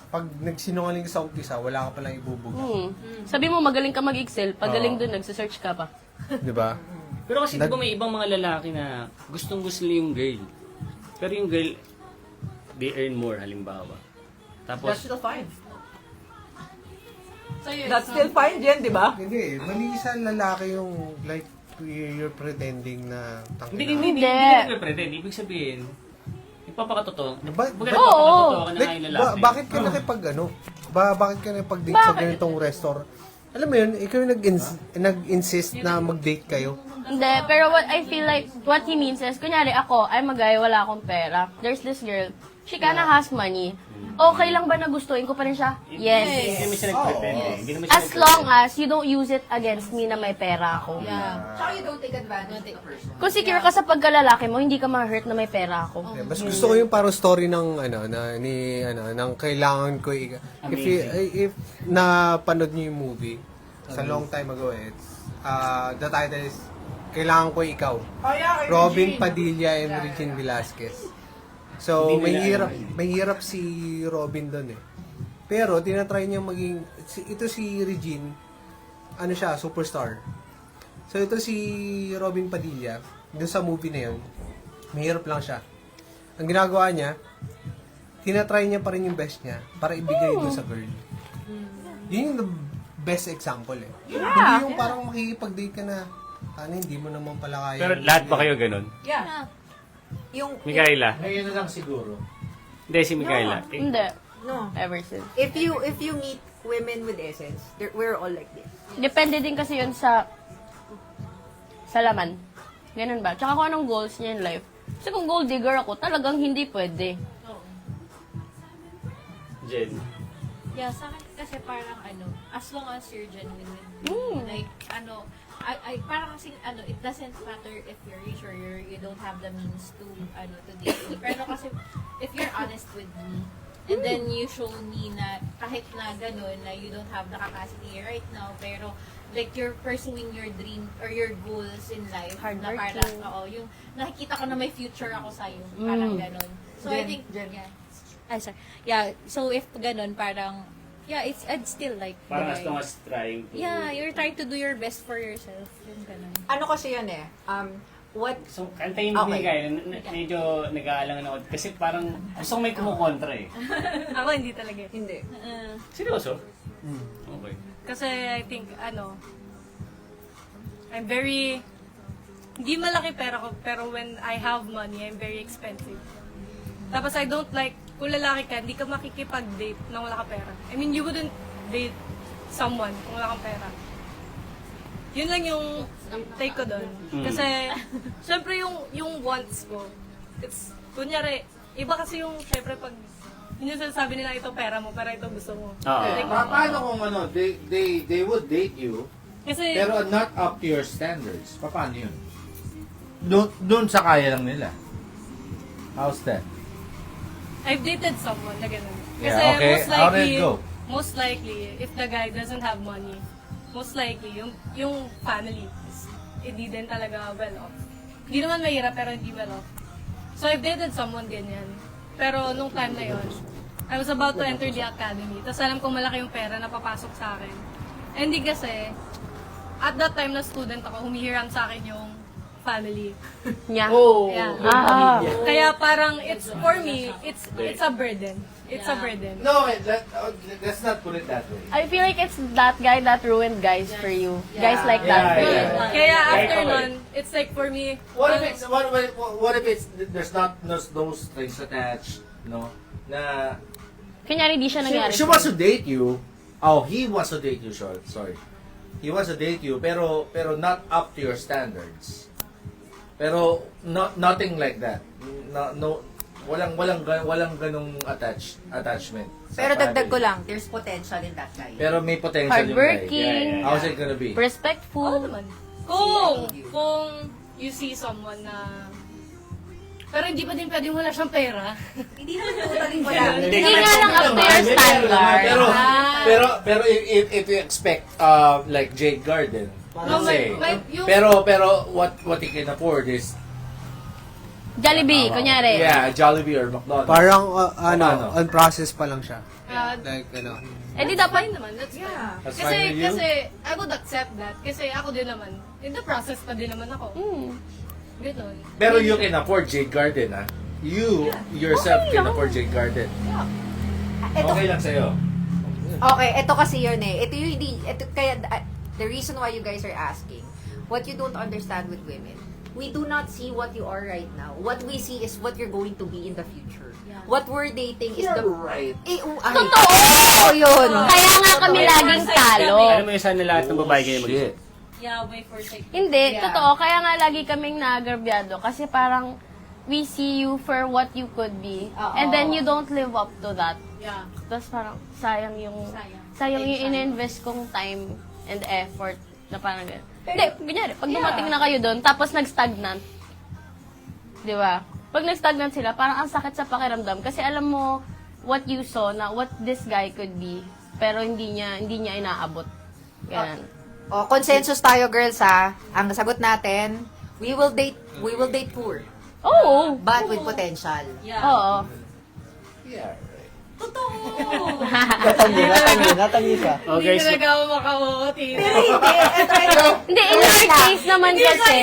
Pag nagsinungaling ka sa umpisa, wala ka palang ibubuga. Sabi mo, magaling ka mag-excel. Pagaling dun, nagsisearch ka pa. Di ba? Pero kasi di ba may ibang mga lalaki na gustong-gusto nila yung girl. Pero yung girl, they earn more, halimbawa. Tapos, That's still fine. That's still fine din, di ba? Hindi, mali sa lalaki yung like you're pretending na hindi Hindi. nagpe-pretend. Ibig sabihin, ipapakatotoo. Ba- Ipapakatotoo ka na ngayon lalaki. bakit ka bakit ka nakipag-date sa ganitong restaurant? Alam mo yun, ikaw yung nag-insist na mag-date kayo. Hindi, pero what I feel like, what he means is, kunyari ako, I'm a guy, wala akong pera. There's this girl, she kinda has money. Okay lang ba na gustuin ko pa rin siya? Yes. Hindi naman siya nagpe-pretend eh. Hindi naman siya As long as you don't use it against me na may pera ako. Tsaka you don't take advantage of the person. Kung secure ka sa pagkalalaki mo, hindi ka ma-hurt na may pera ako. Mas gusto ko yung parang story ng ng kailangan ko if napanood niyo yung movie sa long time ago, it's the title is Kailangan Ko Ikaw. Robin Padilla and Regine Velasquez. So, may hirap si Robin doon eh. Pero, tinatry niya maging, ito si Regine, superstar. So, ito si Robin Padilla, doon sa movie na yun, mahirap lang siya. Ang ginagawa niya, tinatry niya pa rin yung best niya para ibigay doon sa girl. Yun yung best example eh. Hindi yung parang makikipag-date ka na, hindi mo naman pala kaya. Pero lahat ba kayo ganun? Yeah. Yung, Mikaela? Ngayon na lang siguro. Hindi, si Mikaela. Hindi. no. Ever since. If you meet women with essence. We're all like this. Depende din kasi yun sa laman. Ganun ba? Tsaka kung anong goals niya in life. Kasi kung gold digger ako, talagang hindi pwede. Jen. Yeah, sa akin kasi parang as long as you're genuine with me, like, I parang kasi, it doesn't matter if you're rich or you don't have the means to date me. Pero kasi, if you're honest with me, and then you show me na kahit na gano'n, na you don't have the capacity right now, pero like you're pursuing your dream or your goals in life, na parang, yung nakikita ko na may future ako sa'yo, parang gano'n. So I think, yeah, so if gano'n, parang, yeah, I'd still like, Parang as long as trying to... yeah, you're trying to do your best for yourself, yung gano'n. Ano kasi yun what... So, kantayin mo Okay. kayo, medyo nag-aalangan ako. Kasi parang gusto ko may kumukontra eh. Ako hindi talaga. Hindi. Seryoso? Okay. Kasi I think, I'm very, hindi malaki pera ko, pero when I have money, I'm very expensive. Tapos I don't like, kung lalaki ka, hindi ka makikipag-date nang wala ka pera. I mean, you wouldn't date someone kung wala kang pera. Yun lang yung take ko doon. Kasi, syempre yung wants ko, it's, kunyari, iba kasi yung, syempre pag, yun yung sinasabi nila, ito pera mo, pero ito gusto mo. Like, Paano kung they would date you, kasi, pero not up to your standards? Paano yun? Doon sa kaya lang nila. How's that? I've dated someone na ganun. Kasi Yeah, okay. How did it go? most likely, if the guy doesn't have money, most likely, yung family, hindi din talaga well off. Hindi naman mahirap, pero hindi well off. So, I've dated someone ganyan. Pero nung time na yon, I was about to enter the academy. Tapos alam kong malaki yung pera na papasok sa akin. And hindi kasi, at that time na student ako, humihiram sa akin yung family. Yeah. Yeah. Kaya parang, it's, for me, it's a burden. It's a burden. No, let's not put it that way. I feel like it's that guy that ruined guys for you. Guys like that for you. Kaya after nun, it's like for me, What if it's there's not those strings attached, no? Na Kunyari, di siya nangyari. she wants to date you. Oh, he wants to date you, sorry. He wants to date you pero not up to your standards. Pero nothing like that. No, walang ganung attachment. sa Pero dagdag ko family. lang, there's potential in that guy. Pero may potential yung guy. Hardworking. How's it gonna be? Respectful. naman. Kung you see someone na, pero hindi pa din pwedeng wala siyang pera. Hindi naman totally wala. Hindi nga lang up to your standard. Pero if you expect like Jade Garden, No, let's say, yung- pero what he can afford is Jollibee, kunyari. yeah, Jollibee or McDonald's. Parang, Paano? on process pa lang siya. Ah, Like, Eh di dapat, naman, that's fine. That's Kasi, fine with you? kasi, I would accept that. Kasi ako din naman, in the process pa din naman ako. Ganun. Pero you can afford Jade Garden, ha? You yourself can afford Jade Garden. Ito, Okay lang sa'yo. okay, ito kasi yun eh. Ito yung hindi, kaya, the reason why you guys are asking, what you don't understand with women, we do not see what you are right now. What we see is what you're going to be in the future. What we're dating is the... right. Totoo yun. Kaya nga kami laging talo. Alam mo yung sana lahat ng babae kayo mag-isip. Yeah, wait for a second. Hindi, totoo. Kaya nga lagi kaming naagrabyado. Kasi parang, we see you for what you could be. And then you don't live up to that. Yeah. Tapos parang, sayang yung in-invest kong time and effort na parang gano'n. Hindi, kunyari, pag dumating na kayo doon, tapos nag-stagnant. Di ba? Pag nag-stagnant sila, parang ang sakit sa pakiramdam. Kasi alam mo, what you saw, na what this guy could be, pero hindi niya inaabot. Ganun. O, consensus tayo, girls, ha? Ang sagot natin, we will date poor, Oo. but with potential. Oo. Yeah, Natangi siya. Okay, Hindi so, talaga ako makahuti. Hindi, in your case naman kasi.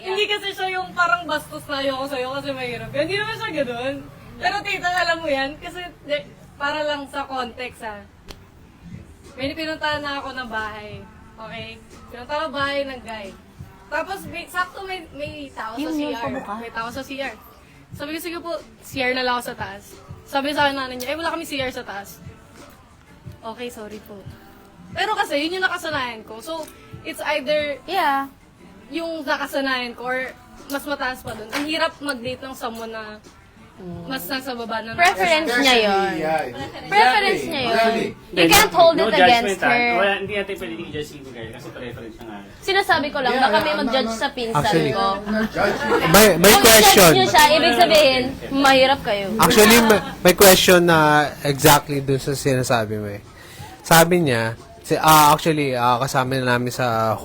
Hindi kasi siya yung parang bastos na ayoko sa'yo kasi mahirap. Hindi naman siya ganun. Pero tita, alam mo yan, kasi para lang sa context ha. May pinuntahan na ako ng bahay. Okay? Pinuntahan ng bahay ng guy. Tapos sakto may tao sa CR. May tao sa CR. Sabi ko, sige po, CR na lang ako sa taas. Sabi sa akin nanay niya, wala kami CR sa taas. okay, sorry po. Pero kasi, yun yung nakasanayan ko. So, it's either Yeah. yung nakasanayan ko or mas mataas pa dun. Ang hirap mag-date ng someone na mas nasa baba na. Preference niya yun. Yeah, Preference niya yun. Exactly. You can't hold no it against judgment, her. Wala, hindi natin pwede i-judge si girl kasi preference niya nga. Sinasabi ko lang, baka may mag-judge sa pinsan Actually, ko. May Kung question. judge nyo siya, ibig sabihin, mahirap kayo. Actually, may question na exactly dun sa sinasabi mo eh. Sabi niya, kasama na namin sa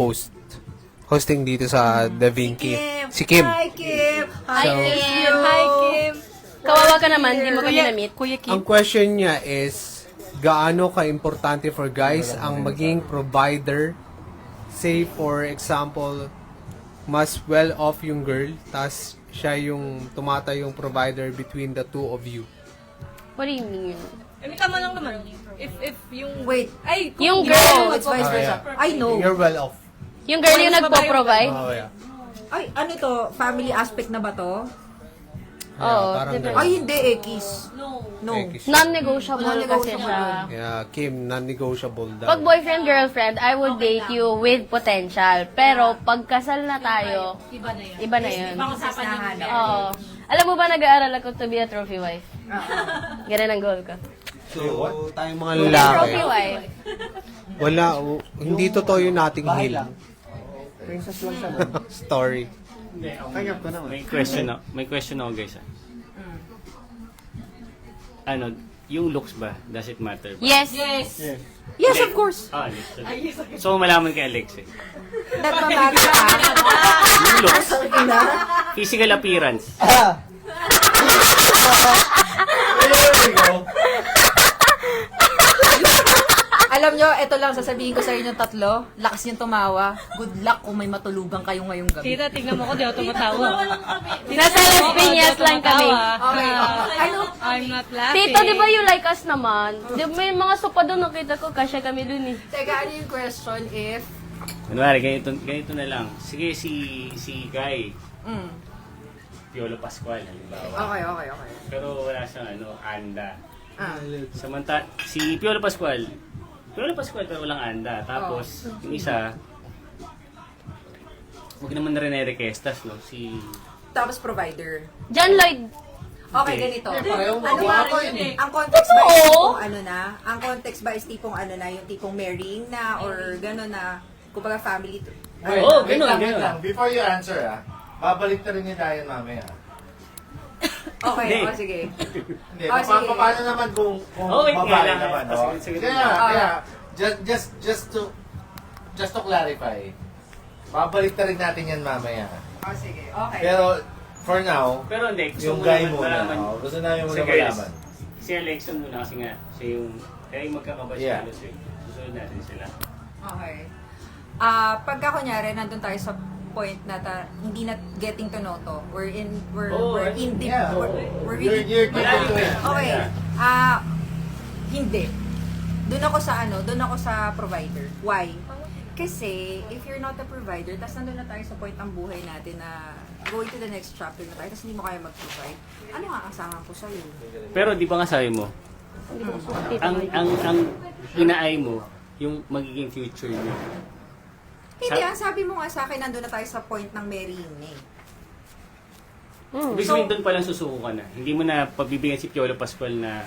hosting dito sa Da Vinci. Si Kim. Hi, Kim! Hi, Kim! Hi, Kim! Kawawa ka naman, hindi mo kami na-meet. Kuya Kim. Ang question niya is, gaano ka-importante for guys ang maging provider? Say, for example, mas well-off yung girl, tas siya yung tumatay yung provider between the two of you. What do you mean? Eh, may tama lang naman. If yung... Wait. Ay, Yung No, girl, it's vice versa. I know. You're well-off. yung girl yung nagpo-provide. Oh, yeah. Ay, ano to? Family aspect na ba to? Oo, parang different. Ay, hindi, Kiss. No. Non-negotiable kasi siya. Yeah, Kim, non-negotiable daw. Pag boyfriend, girlfriend, I would date you with potential. Pero pag kasal na tayo, iba na yun. Oo. Alam mo ba, nag-aaral ako to be a trophy wife? Ganun ang goal ko. So, tayong mga Trophy lalaki, wife. hindi totoo yung nating Bahay hill. lang. Princess lang siya nun. Story. Hindi, Kanyap ko naman. May question ako guys. Ano, yung looks ba, does it matter ba? Yes. Yes, of course. Alex. So, malaman kay Alex eh. That matter Yung looks, physical appearance. There we go. Alam nyo, ito lang sasabihin ko sa inyong tatlo. Lakas niyong tumawa. Good luck kung may matulugan kayo ngayong gabi. Tita, tignan mo ko, di ako tumatawa. Nasa Las Piñas lang kami. Okay. Ano? I'm not laughing. Tito, di ba you like us naman? Di ba may mga sopa doon, nakita ko, kasya kami doon eh. Teka, ano yung question if... Kunwari, ganito na lang. Sige, si Guy, Piolo Pascual, halimbawa. Okay. Pero wala siyang anda. Ah. Si Piolo Pascual pero walang anda. Tapos, yung isa, huwag naman na rin requestas, no? Tapos provider. John Lloyd. Okay, ganito. Parehong Ano gwapo ba? yun eh. Ang context ba is Oo. tipong ano na? Ang context ba is tipong ano na? Yung tipong marrying na or gano'n na? Kumbaga family to. Oo, Wait ganun. lang. Before you answer, babalik na rin ni Dayan mamaya. Okay, Hindi. sige. Hindi, Oh, sige. paano naman kung wait nga babae lang. naman, no? Sige. Kaya, just to clarify, babalik na rin natin yan mamaya. Oh, sige. Okay. Pero, for now, Pero hindi, gusto yung mo guy naman muna. malaman. Gusto namin muna Si Girls. malaman. Si Alexon muna kasi nga, siya yung magkakabash Yeah. halos eh. Susunod natin sila. Okay. Pagka kunyari, nandun tayo sa point na hindi na getting to know to. We're in deep. Yeah. We're You're really... deep into it. Okay. Hindi. Doon ako sa provider. Why? Kasi, if you're not a provider, tas nandun na tayo sa point ng buhay natin na going to the next chapter na tayo, tas hindi mo kaya mag-provide, ano nga asahan ko sa'yo? Pero di ba nga sabi mo, ang inaay mo, yung magiging future niyo. Hindi, ang sabi mo nga sa akin, nandun na tayo sa point ng marrying na eh. Ibig sabihin doon palang susuko ka na. Hindi mo na pabibigyan si Piolo Pascual na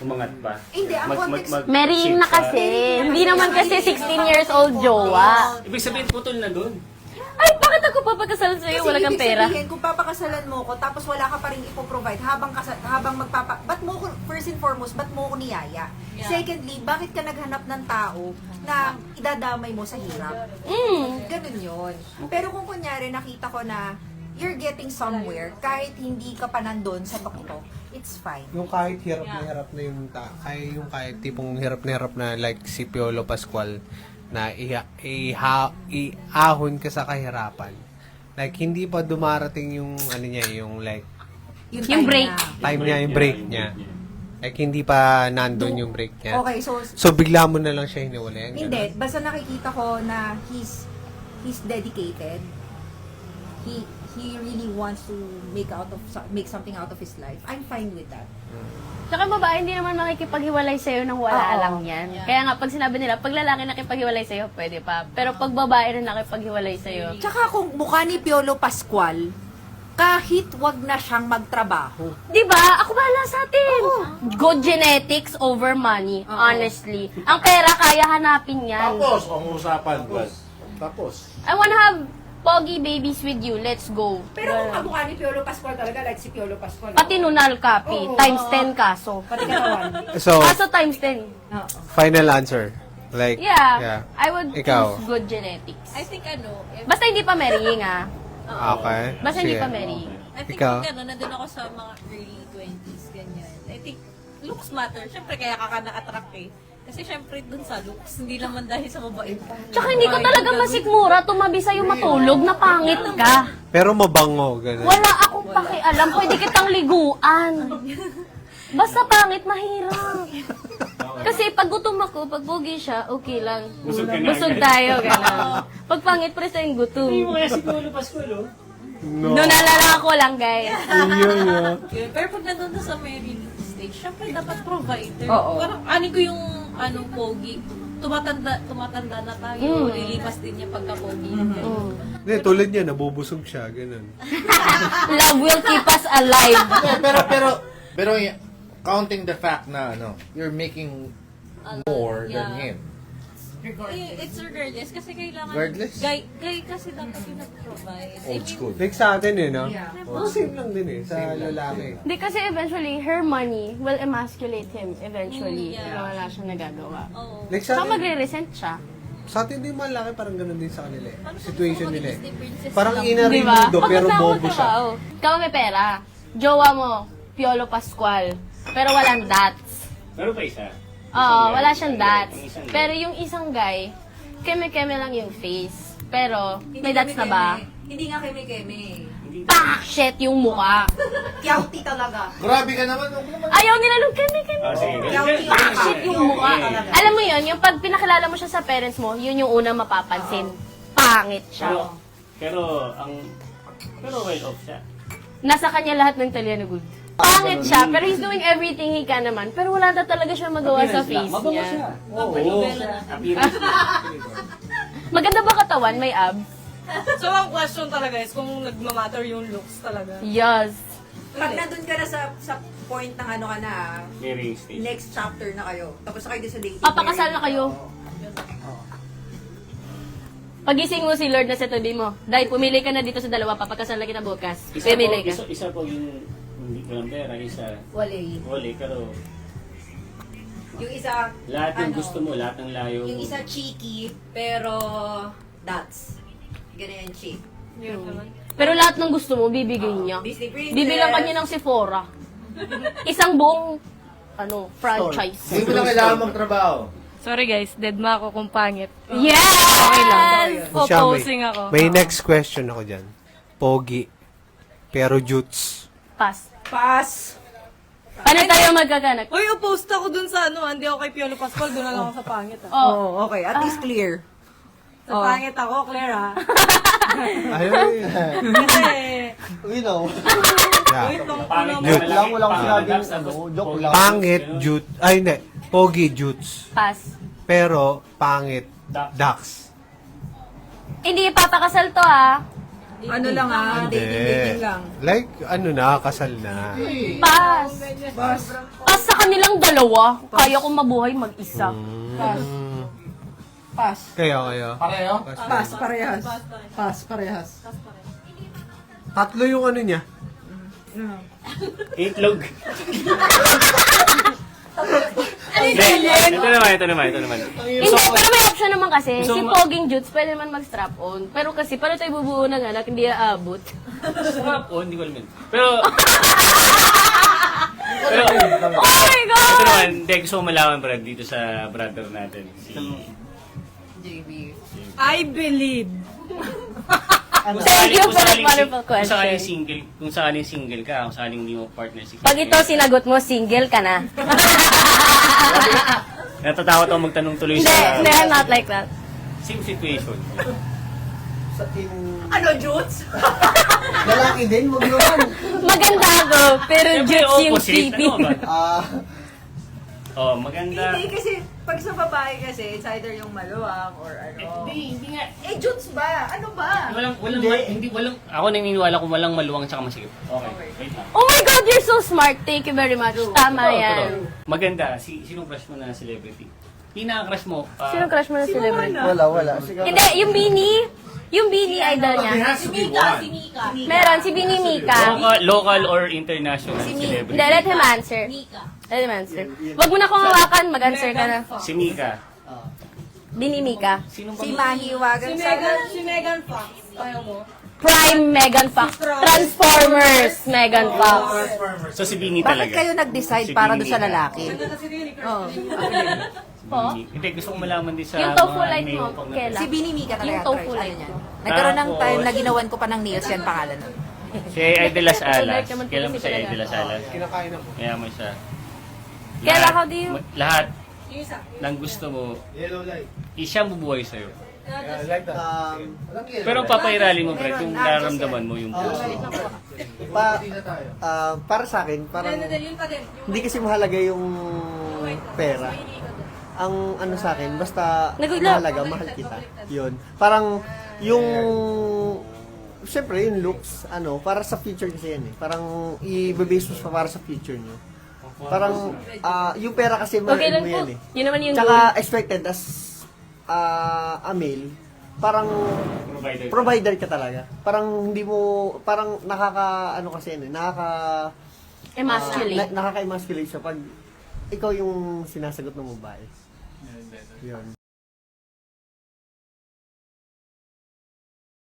umangat pa. Hindi, ang context... Marrying na kasi. Hindi naman kasi 16 years old jowa. Ibig sabihin putol na doon. Ay, bakit ako papagkasal sa'yo? Wala kang ibig pera. sabihin, kung papakasalan mo ko, tapos wala ka pa rin ipoprovide ba't mo ko, first and foremost, ba't mo ko niyaya? Yeah. Secondly, bakit ka naghanap ng tao na idadamay mo sa hirap? Ganun yun. Pero kung kunyari, nakita ko na you're getting somewhere, kahit hindi ka pa nandun sa bakito, it's fine. Yung kahit hirap na yung kahit tipong hirap na like si Piolo Pascual na iahon ka sa kahirapan. Like, hindi pa dumarating yung, yung like, Yung break. time niya, yung break niya. Like, hindi pa nandun yung break niya. Okay, so So, bigla mo na lang siya hiniwalayan. hindi, basta nakikita ko na he's dedicated. He he really wants to make something out of his life, I'm fine with that. Tsaka babae, hindi naman makikipaghiwalay sa'yo nang wala Oo. lang yan. Kaya nga, pag sinabi nila, pag lalaki nakipaghiwalay sa'yo, pwede pa. Pero pag babae rin nakipaghiwalay sa'yo, Tsaka kung mukha ni Piolo Pascual, kahit wag na siyang magtrabaho. di ba? Ako bahala sa atin. Good genetics over money, honestly. Ang pera, kaya hanapin yan. Tapos, ang usapan, tapos. I wanna have pogi babies with you. Let's go. Pero kung kamukha ni Piolo Pascual talaga, like si Piolo Pascual. Pati nunal copy, times 10 kaso. Pati katawan. So, Kaso times 10. final answer. Like, Yeah, I would Ikaw. choose good genetics. I think if Basta hindi pa marrying, ah. Okay. Basta hindi Sige. pa marrying. I think Ikaw? pag nandun ako sa mga early 20s, ganyan. I think looks matter. Siyempre, kaya ka na-attract eh. Kasi siyempre dun sa looks, hindi naman dahil sa babae. Tsaka hindi ka talaga masikmura, tumabi sa'yo matulog na pangit ka. Pero mabango, ganun. Wala akong pakialam, pwede kitang liguan. Basta pangit, mahirap. Kasi pag gutom ako, pag pogi siya, okay lang. Busog ka na Busog agad. tayo, gano'n. Pag pangit, pre sa yung gutom. Hindi mo kaya si Piolo Pascual, oh. No. Doon nalala ko lang, guys. Yun. Pero pag nandun na sa married stage, syempre dapat provider. Oo. Parang ani ko yung pogi. Tumatanda na tayo. Lilipas din niya pagka-pogi. Hindi, tulad niya, nabubusog siya, ganun. Love will keep us alive. Pero counting the fact na you're making more than him. It's regardless kasi kailangan Regardless? guy kasi dapat yung nag-provide. Old school. Like sa atin no? Same lang din sa lalaki. Hindi kasi eventually, her money will emasculate him eventually. Yeah. Kung wala siyang nagagawa. Oo. Like sa Saka atin, magre-resent siya. sa atin din mga lalaki, parang ganun din sa kanila eh. Situation nila eh. Disney princess Parang lang. Di inarimudo, ba? pero Maganda bobo ako siya. trabaho. Ikaw may pera. Jowa mo, Piolo Pascual. Pero walang dots. Pero pa isa. Oo, wala siyang dots. Yung isang guy. Pero yung isang guy, keme-keme lang yung face. Pero, may dots na ba? Hindi nga keme-keme. Pak! Shit yung mukha. Kyauti talaga. Grabe ka naman. Ayaw nila nung keme-keme. Ah, sige. Pak! Shit yung mukha. Alam mo yun, yung pag pinakilala mo siya sa parents mo, yun yung unang mapapansin. Pangit siya. Pero well off siya. Nasa kanya lahat ng talya na good. Pangit siya, pero he's doing everything he can naman. Pero wala na talaga siya magawa sa face Mabango niya. siya. Oo. Appearance. Maganda ba katawan? May abs? So, ang question talaga is kung nagmamatter yung looks talaga. Yes. Pag nandun ka na sa point ng ano ka na, Marrying stage. next chapter na kayo. Tapos na kayo din sa dating. Papakasal na kayo. Pagising mo si Lord na sabi mo, dahil pumili ka na dito sa dalawa, papakasal na kita bukas. Pumili ka. Isa po yung hindi walang pera, isa Wale. wali, pero Yung isa, lahat ng gusto mo, lahat ng layo yung mo. isa cheeky, pero dots. Ganyan cheek. Pero lahat ng gusto mo, bibigay niya. Disney princess. Bibilang ka niya ng Sephora. Isang buong, franchise. Hindi mo na kailangan magtrabaho. Sorry guys, dead ma ako kung pangit. Yes! Siya, Opposing ako. may next question ako dyan. Pogi, pero jutes. Pass. Pass. Paano tayo magkakanak? Uy, opposed ako dun sa hindi ako kay Piolo Pascual, dun na lang ako sa pangit ah. Oh, Oh, okay. At least clear. Sa pangit ako, Claire ha. Ayun. Kasi, You know, Yeah. wait lang, Pangit unang- na Jute. malaki, wala akong sinabing, pangit, tapos joke pogi. lang. Pangit, jute. Ay, hindi. Pogi, jutes. pass. Pero, pangit, Ducks. ducks. Hindi ipapakasal to ha. Ano lang ah, dating lang. Like, kasal na. Pass. Pass sa kanilang dalawa. Kaya kong mabuhay mag-isa. Pass. Pass. Kayo. Pareho? Pass, parehas. Pass, parehas. Tatlo yung niya. Itlog. Ito naman. Hindi, pero may option naman kasi. So, Si Poging Jutes, pwede naman mag-strap-on. Pero kasi, paano tayo bubuo ng anak, hindi aabot. Sarap. Oh, hindi ko alam yun. Pero, Oh my God! ito naman, hindi gusto ko malaman, Brad, dito sa brother natin. Si JB. I believe. Thank you for that wonderful question. Kung sakaling single ka, kung sakaling hindi mo partner si Pag ito sinagot mo, single ka na. Natatakot ako magtanong tuloy Hindi, sa I'm not like that. same situation. Sa team, ano, Jutes? Lalaki din, wag naman. Maganda ako, pero Siyempre, Jutes yung opposite. creepy. Ano ba? Ah, Oh, maganda. Hindi, kasi pag sa babae kasi, it's either yung maluwag or ano. Hindi nga. Eh, Jutes ba? Ano ba? Walang, ako naniniwala kung walang maluwang tsaka masikip. Okay, wait lang. Oh my God, you're so smart. Thank you very much. Tama yan. Maganda. Sinong crush mo na celebrity? Pinaka-crush mo? Sino crush mo na celebrity? wala. Siguro. Hindi, yung Beanie. Yung Beanie idol There niya. has to be one. Meron, si Beanie Mika. Local or international celebrity? Hindi, let him answer. Let him answer. Wag mo na akong hawakan, mag-answer ka na. Si Mika. Beanie Mika. Sino Si Mahiwagan Si Megan Fox. Ayaw mo? Prime Megan Fox. Transformers Megan Fox. So si Bini Bakit talaga. kayo nag-decide Si para Bini doon sa Mika. lalaki? Oh. Po? Hindi, gusto kong malaman din sa Yung tofu mga light mo, mayo pag kailan? Si Bini Mika talaga. Yung tofu Trish, light ano mo. yan. Nagkaroon ng Tapos- time na ginawan ko pa ng nails yan pangalan nun. Si Ay de las Alas. Alert naman po Kailan mo kasi si Ay talaga. de las Alas? Kinakain ako. Kaya mo siya. Kailan Lahat- how do you- Lahat ng gusto mo, Yellow light. siya bubuhay sa'yo. Like that. Walang yellow Pero light. papairali mo, Brett, Meron, yung just nararamdaman mo yung puso. Hindi na tayo. Para sa akin, parang hindi kasi mahalaga yung pera. Ang ano sa akin, basta Nagugla. mahalaga, mahal kita. Yun. Parang yung siyempre yung looks, ano, para sa future kasi yan eh. Parang i-base mo pa para sa future nyo. Parang yung pera kasi Okay lang mo po. yan eh. Yun naman yung Tsaka goal. expected as a male, parang Provider. provider ka talaga. Parang hindi mo, parang ano kasi yan eh, Emasculate. nakaka-emasculate siya pag ikaw yung sinasagot ng babae. Yun.